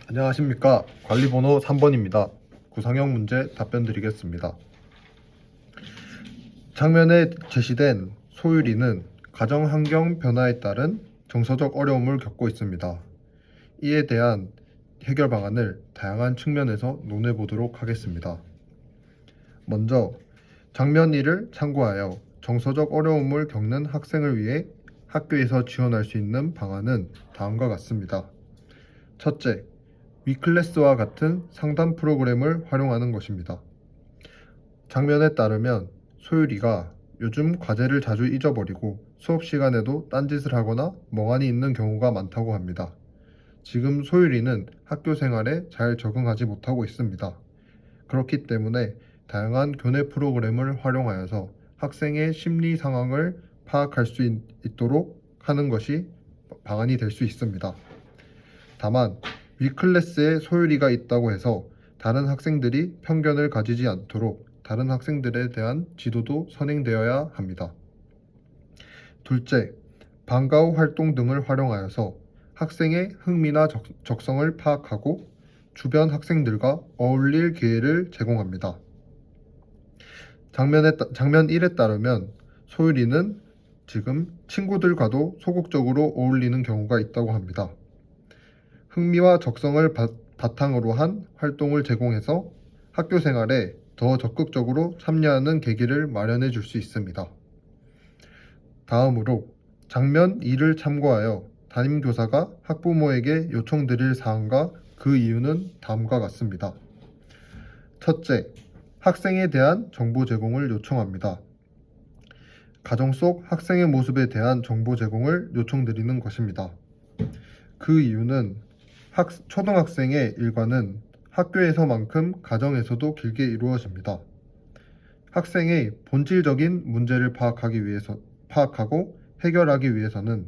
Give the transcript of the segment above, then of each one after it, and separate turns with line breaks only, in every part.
안녕하십니까. 관리번호 3번입니다. 구상형 문제 답변 드리겠습니다. 장면에 제시된 소율이는 가정 환경 변화에 따른 정서적 어려움을 겪고 있습니다. 이에 대한 해결 방안을 다양한 측면에서 논해 보도록 하겠습니다. 먼저 장면 1을 참고하여 정서적 어려움을 겪는 학생을 위해 학교에서 지원할 수 있는 방안은 다음과 같습니다. 첫째, 위클래스와 같은 상담 프로그램을 활용하는 것입니다. 장면에 따르면 소율이가 요즘 과제를 자주 잊어버리고 수업 시간에도 딴짓을 하거나 멍하니 있는 경우가 많다고 합니다. 지금 소율이는 학교 생활에 잘 적응하지 못하고 있습니다. 그렇기 때문에 다양한 교내 프로그램을 활용하여서 학생의 심리 상황을 파악할 수 있도록 하는 것이 방안이 될 수 있습니다. 다만 위클래스에 소율이가 있다고 해서 다른 학생들이 편견을 가지지 않도록 다른 학생들에 대한 지도도 선행되어야 합니다. 둘째, 방과 후 활동 등을 활용하여서 학생의 흥미나 적성을 파악하고 주변 학생들과 어울릴 기회를 제공합니다. 장면 1에 따르면 소율이는 지금 친구들과도 소극적으로 어울리는 경우가 있다고 합니다. 흥미와 적성을 바탕으로 한 활동을 제공해서 학교 생활에 더 적극적으로 참여하는 계기를 마련해 줄 수 있습니다. 다음으로 장면 2를 참고하여 담임교사가 학부모에게 요청드릴 사항과 그 이유는 다음과 같습니다. 첫째, 학생에 대한 정보 제공을 요청합니다. 가정 속 학생의 모습에 대한 정보 제공을 요청드리는 것입니다. 그 이유는 초등학생의 일과는 학교에서만큼 가정에서도 길게 이루어집니다. 학생의 본질적인 문제를 파악하고 해결하기 위해서는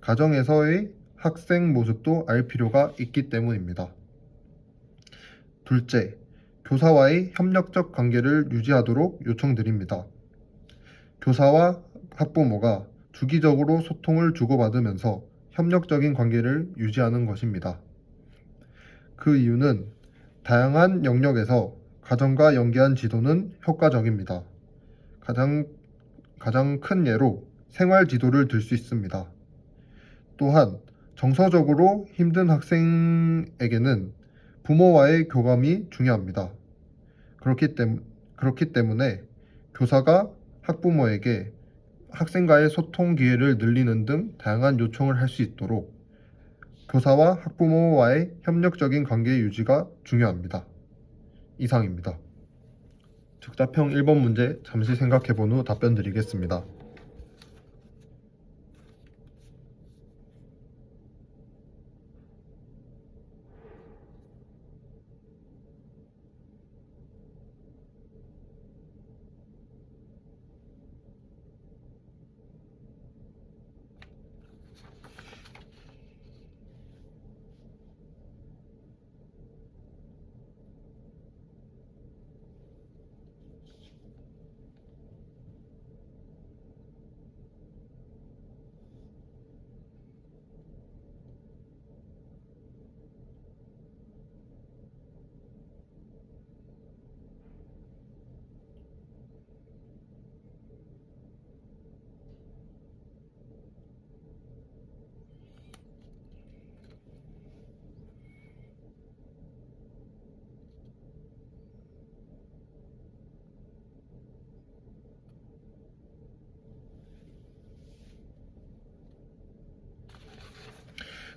가정에서의 학생 모습도 알 필요가 있기 때문입니다. 둘째, 교사와의 협력적 관계를 유지하도록 요청드립니다. 교사와 학부모가 주기적으로 소통을 주고받으면서 협력적인 관계를 유지하는 것입니다. 그 이유는 다양한 영역에서 가정과 연계한 지도는 효과적입니다. 가장 큰 예로 생활 지도를 들 수 있습니다. 또한 정서적으로 힘든 학생에게는 부모와의 교감이 중요합니다. 그렇기 때문에 교사가 학부모에게 학생과의 소통 기회를 늘리는 등 다양한 요청을 할 수 있도록 교사와 학부모와의 협력적인 관계 유지가 중요합니다. 이상입니다. 즉답형 1번 문제 잠시 생각해 본 후 답변 드리겠습니다.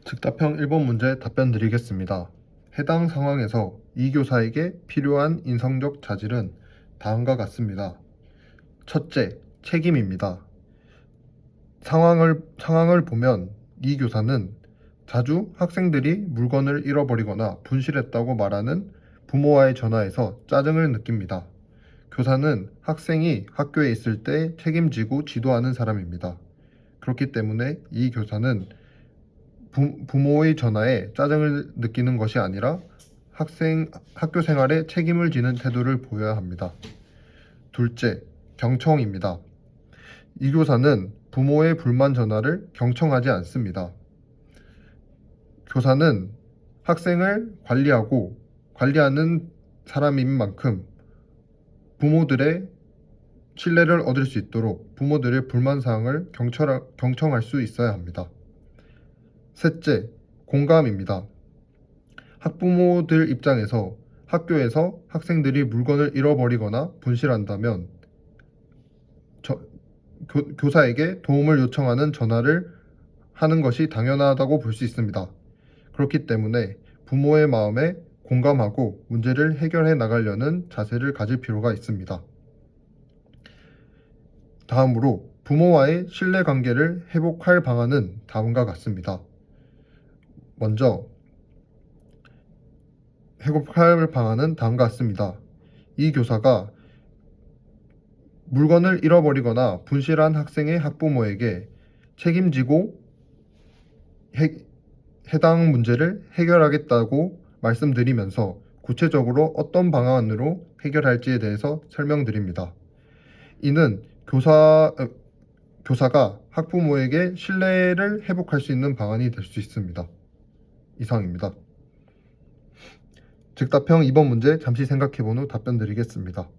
즉답형 1번 문제 답변 드리겠습니다. 해당 상황에서 이 교사에게 필요한 인성적 자질은 다음과 같습니다. 첫째, 책임입니다. 상황을 보면 이 교사는 자주 학생들이 물건을 잃어버리거나 분실했다고 말하는 부모와의 전화에서 짜증을 느낍니다. 교사는 학생이 학교에 있을 때 책임지고 지도하는 사람입니다. 그렇기 때문에 이 교사는 부모의 전화에 짜증을 느끼는 것이 아니라 학교 생활에 책임을 지는 태도를 보여야 합니다. 둘째, 경청입니다. 이 교사는 부모의 불만 전화를 경청하지 않습니다. 교사는 학생을 관리하는 사람인 만큼 부모들의 신뢰를 얻을 수 있도록 부모들의 불만사항을 경청할 수 있어야 합니다. 셋째, 공감입니다. 학부모들 입장에서 학교에서 학생들이 물건을 잃어버리거나 분실한다면 교사에게 도움을 요청하는 전화를 하는 것이 당연하다고 볼 수 있습니다. 그렇기 때문에 부모의 마음에 공감하고 문제를 해결해 나가려는 자세를 가질 필요가 있습니다. 다음으로 부모와의 신뢰관계를 회복할 방안은 다음과 같습니다. 먼저 회복할 방안은 다음과 같습니다. 이 교사가 물건을 잃어버리거나 분실한 학생의 학부모에게 책임지고 해당 문제를 해결하겠다고 말씀드리면서 구체적으로 어떤 방안으로 해결할지에 대해서 설명드립니다. 이는 교사가 학부모에게 신뢰를 회복할 수 있는 방안이 될 수 있습니다. 이상입니다. 즉답형 2번 문제 잠시 생각해본 후 답변 드리겠습니다.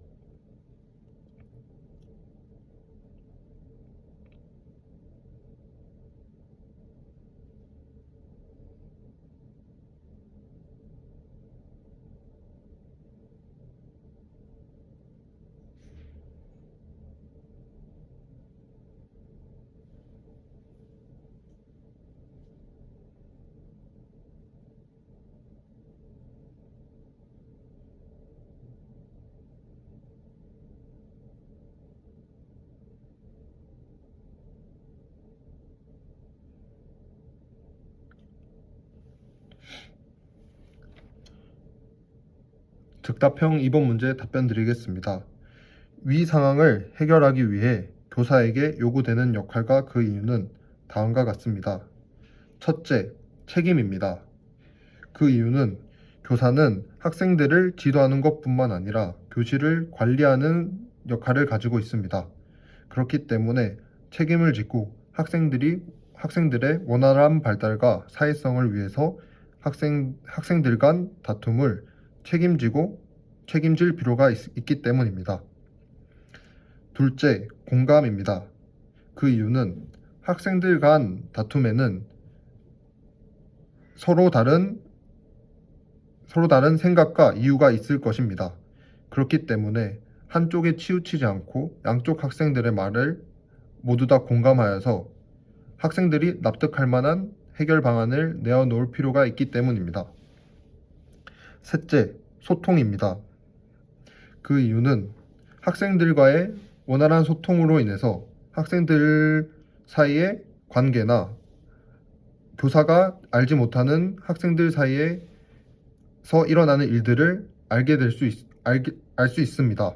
즉답형 2번 문제 답변 드리겠습니다. 위 상황을 해결하기 위해 교사에게 요구되는 역할과 그 이유는 다음과 같습니다. 첫째, 책임입니다. 그 이유는 교사는 학생들을 지도하는 것뿐만 아니라 교실을 관리하는 역할을 가지고 있습니다. 그렇기 때문에 책임을 지고 학생들의 원활한 발달과 사회성을 위해서 학생들 간 다툼을 책임질 필요가 있기 때문입니다. 둘째, 공감입니다. 그 이유는 학생들 간 다툼에는 서로 다른 생각과 이유가 있을 것입니다. 그렇기 때문에 한쪽에 치우치지 않고 양쪽 학생들의 말을 모두 다 공감하여서 학생들이 납득할 만한 해결 방안을 내어놓을 필요가 있기 때문입니다. 셋째, 소통입니다. 그 이유는 학생들과의 원활한 소통으로 인해서 학생들 사이의 관계나 교사가 알지 못하는 학생들 사이에서 일어나는 일들을 알 수 있습니다.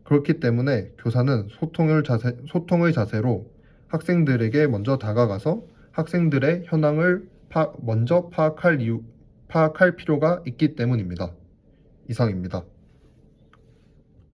그렇기 때문에 교사는 소통의 자세로 학생들에게 먼저 다가가서 학생들의 현황을 먼저 파악할 필요가 있기 때문입니다. 이상입니다.